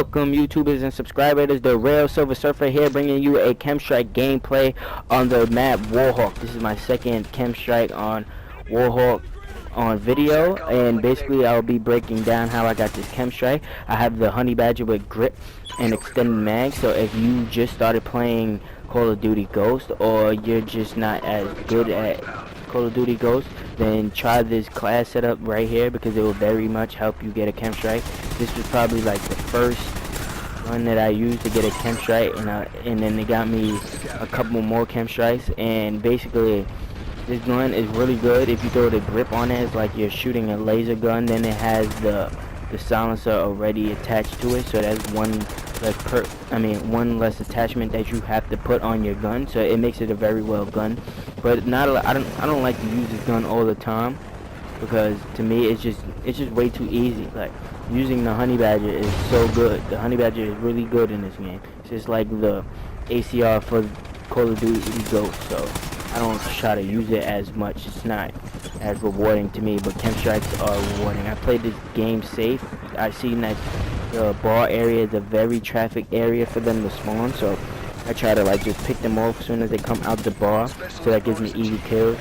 Welcome YouTubers and subscribers, the R3ALSilver Surfer here, bringing you a Chem Strike gameplay on the map Warhawk. This is my second Chem Strike on Warhawk on video, and basically I'll be breaking down how I got this Chem Strike. I have the Honey Badger with grip and extended mag, so if you just started playing Call of Duty Ghost, or you're just not as good at Call of Duty Ghost, then try this class setup right here, because it will very much help you get a Chem Strike. This was probably like the first one that I used to get a Chem Strike, and then they got me a couple more Chem Strikes. And basically this gun is really good if you throw the grip on it. It's like you're shooting a laser gun. Then it has the silencer already attached to it, so that's one less attachment that you have to put on your gun, so it makes it a very well gun. But I don't like to use this gun all the time, because to me it's just way too easy. Like, using the Honey Badger is so good. The Honey Badger is really good in this game. It's just like the ACR for Call of Duty Ghost, so I don't try to use it as much. It's not as rewarding to me, but Chem Strikes are rewarding. I played this game safe. I seen that the bar area is a very trafficked area for them to spawn, so I try to like just pick them off as soon as they come out the bar, so that gives me easy kills.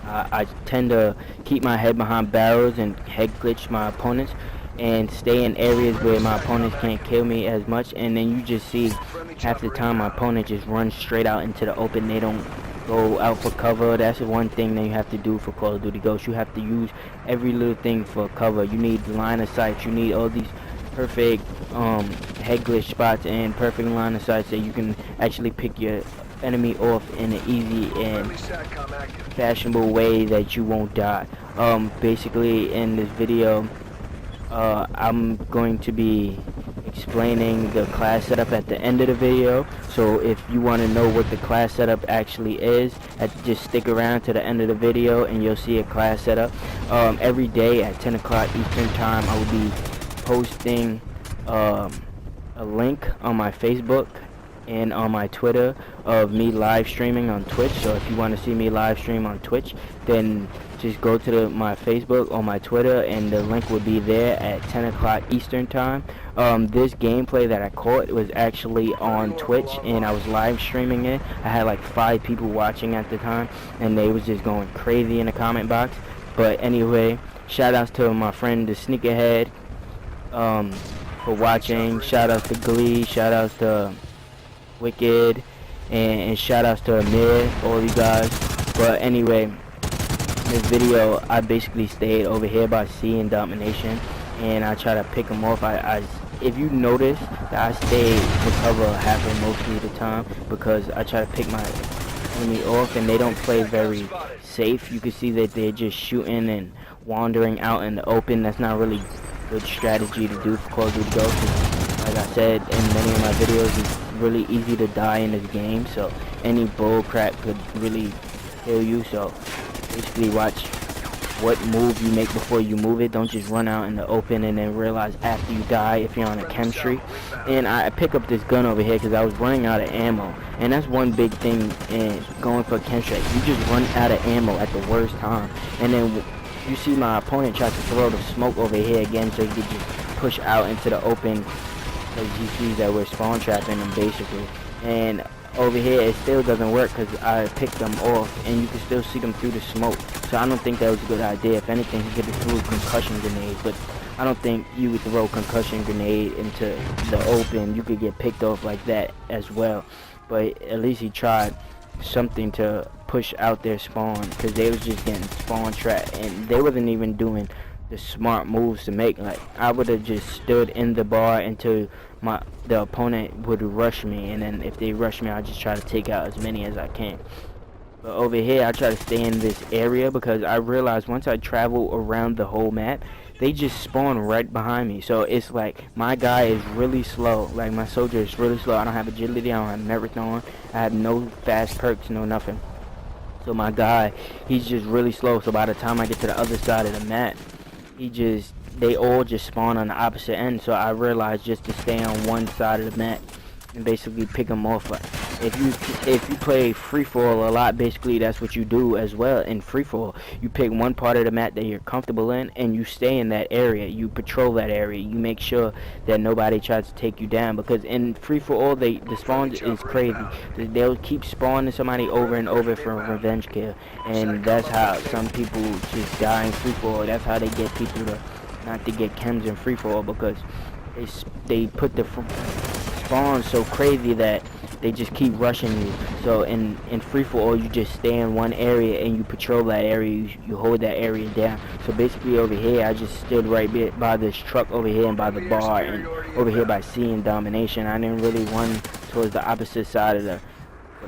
I tend to keep my head behind barrels and head glitch my opponents, and stay in areas where my opponents can't kill me as much. And then you just see half the time my opponent just runs straight out into the open. They don't go out for cover. That's the one thing that you have to do for Call of Duty Ghost. You have to use every little thing for cover. You need line of sight. You need all these perfect head glitch spots and perfect line of sight, so you can actually pick your enemy off in an easy and fashionable way that you won't die. Basically in this video I'm going to be explaining the class setup at the end of the video, so if you want to know what the class setup actually is, just stick around to the end of the video and you'll see a class setup. Every day at 10 o'clock Eastern time I will be posting a link on my Facebook and on my Twitter of me live streaming on Twitch. So if you want to see me live stream on Twitch, then just go to my Facebook or my Twitter, and the link will be there at 10 o'clock Eastern time. This gameplay that I caught was actually on Twitch, and I was live streaming it. I had like 5 people watching at the time, and they was just going crazy in the comment box. But anyway, shout outs to my friend the Sneakerhead for watching. Shout outs to Glee, shout outs to Wicked, and shout outs to Amir, all you guys. But anyway, in this video I basically stayed over here by C and Domination, and I try to pick them off. If you notice that I stay to cover halfway mostly of the time, because I try to pick my enemy off and they don't play very safe. You can see that they're just shooting and wandering out in the open. That's not really good strategy to do for Call of Duty Ghost. Like I said in many of my videos, it's really easy to die in this game, so any bull crap could really kill you. So basically watch what move you make before you move it. Don't just run out in the open and then realize after you die if you're on a chemistry. And I pick up this gun over here because I was running out of ammo, and that's one big thing in going for a chemistry. You just run out of ammo at the worst time, and then you see my opponent try to throw the smoke over here again, so he could just push out into the open, because he sees that we're spawn trapping them basically. And over here it still doesn't work because I picked them off, and you can still see them through the smoke. So I don't think that was a good idea. If anything, he could have threw a concussion grenade, but I don't think you would throw a concussion grenade into the open. You could get picked off like that as well. But at least he tried something to push out their spawn, because they was just getting spawn trapped and they wasn't even doing the smart moves to make. Like, I would have just stood in the bar until the opponent would rush me, and then if they rush me, I just try to take out as many as I can. But over here I try to stay in this area, because I realized once I travel around the whole map, they just spawn right behind me. So it's like my guy is really slow. Like, my soldier is really slow. I don't have agility, I don't have marathon, I have no fast perks, no nothing. So my guy, he's just really slow. So by the time I get to the other side of the map, they all just spawn on the opposite end. So I realized just to stay on one side of the map and basically pick them off. if you play free for all a lot, basically that's what you do as well. In free for all, you pick one part of the map that you're comfortable in, and you stay in that area. You patrol that area. You make sure that nobody tries to take you down, because in free for all, the spawn is crazy. They'll keep spawning somebody over and over for a revenge kill, and that's how some people just die in free for all. That's how they get people to not to get chems in free for all, because they put the spawn so crazy that they just keep rushing you. So in free for all, you just stay in one area and you patrol that area. You hold that area down. So basically over here, I just stood right by this truck over here and by the bar, and over here by C and domination. I didn't really run towards the opposite side of the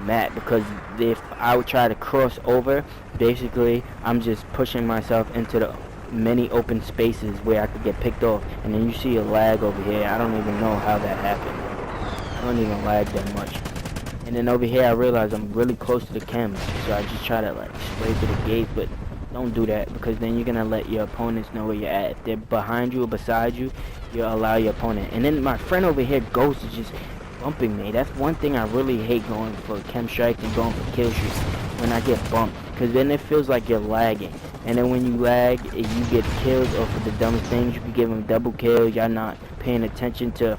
map, because if I would try to cross over, basically I'm just pushing myself into the many open spaces where I could get picked off. And then you see a lag over here. I don't even know how that happened. I don't even lag that much. And then over here I realize I'm really close to the chems, so I just try to like spray to the gate, but don't do that, because then you're gonna let your opponents know where you're at. If they're behind you or beside you, you'll allow your opponent. And then my friend over here, Ghost, is just bumping me. That's one thing I really hate, going for chem strikes and going for kill streaks, when I get bumped, because then it feels like you're lagging. And then when you lag, you get killed off of the dumbest things. You can give them double kills. You're not paying attention to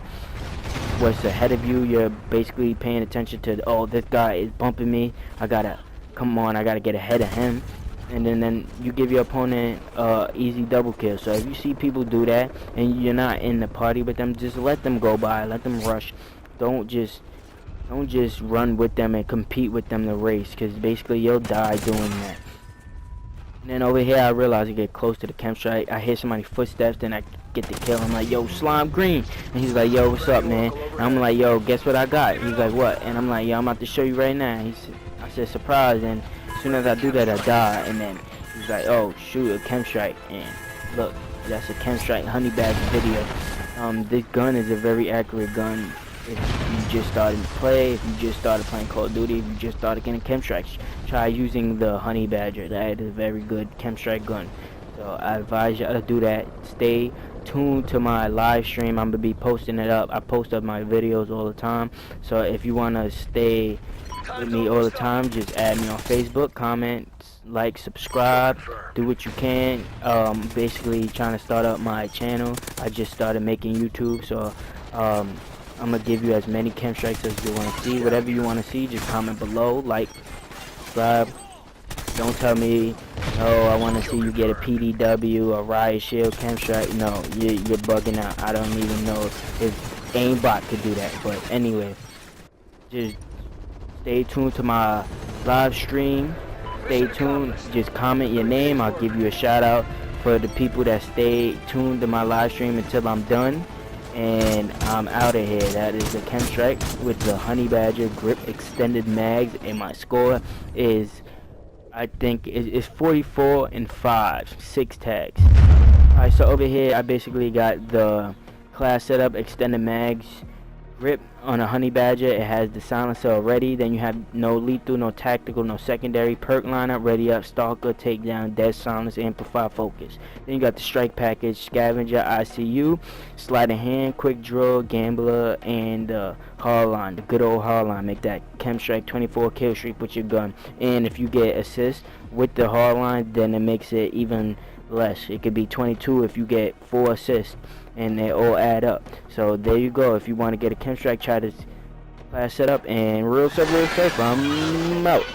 what's ahead of you. You're basically paying attention to, oh, this guy is bumping me, I gotta get ahead of him. And then you give your opponent easy double kill. So if you see people do that and you're not in the party with them, just let them go by, let them rush. Don't just run with them and compete with them the race, because basically you'll die doing that. And then over here I realize I get close to the chem strike. I hear somebody's footsteps, then I get the kill. I'm like, yo, Slime Green. And he's like, yo, what's up, man? And I'm like, yo, guess what I got? He's like, what? And I'm like, yo, I'm about to show you right now. I said, surprise. And as soon as I do that, I die. And then he's like, oh, shoot, a chem strike. And look, that's a chem strike honey badger video. This gun is a very accurate gun. If you just started to play, if you just started playing Call of Duty, if you just started getting chem strikes, try using the honey badger. That is a very good chem strike gun. So I advise you to do that. Stay tuned to my live stream. I'm gonna be posting it up. I post up my videos all the time. So if you wanna stay with me all the time, just add me on Facebook, comment, like, subscribe, do what you can. Basically trying to start up my channel. I just started making YouTube, so I'm gonna give you as many chem strikes as you want to see. Whatever you want to see, just comment below, like, subscribe. Don't tell me, oh, I want to see you get a PDW, a riot shield, chem strike. No, you're bugging out. I don't even know if aimbot could do that. But anyway, just stay tuned to my live stream. Stay tuned. Just comment your name. I'll give you a shout out for the people that stay tuned to my live stream until I'm done. And I'm out of here. That is the chem strike with the honey badger grip extended mags, and my score is, I think it's 44 and 5, 6 tags. Alright, so over here I basically got the class setup, extended mags, grip on a honey badger. It has the silencer already. Then you have no lethal, no tactical, no secondary, perk lineup, ready up, stalker, takedown, dead silence, amplify, focus. Then you got the strike package, scavenger, ICU, sleight of hand, quick draw, gambler, and hardline, the good old hardline. Make that chem strike 24 kill streak with your gun. And if you get assist with the hardline, then it makes it even less. It could be 22 if you get 4 assists, and they all add up. So there you go. If you want to get a chem strike, try to class setup. And R3ALSilver, I'm out.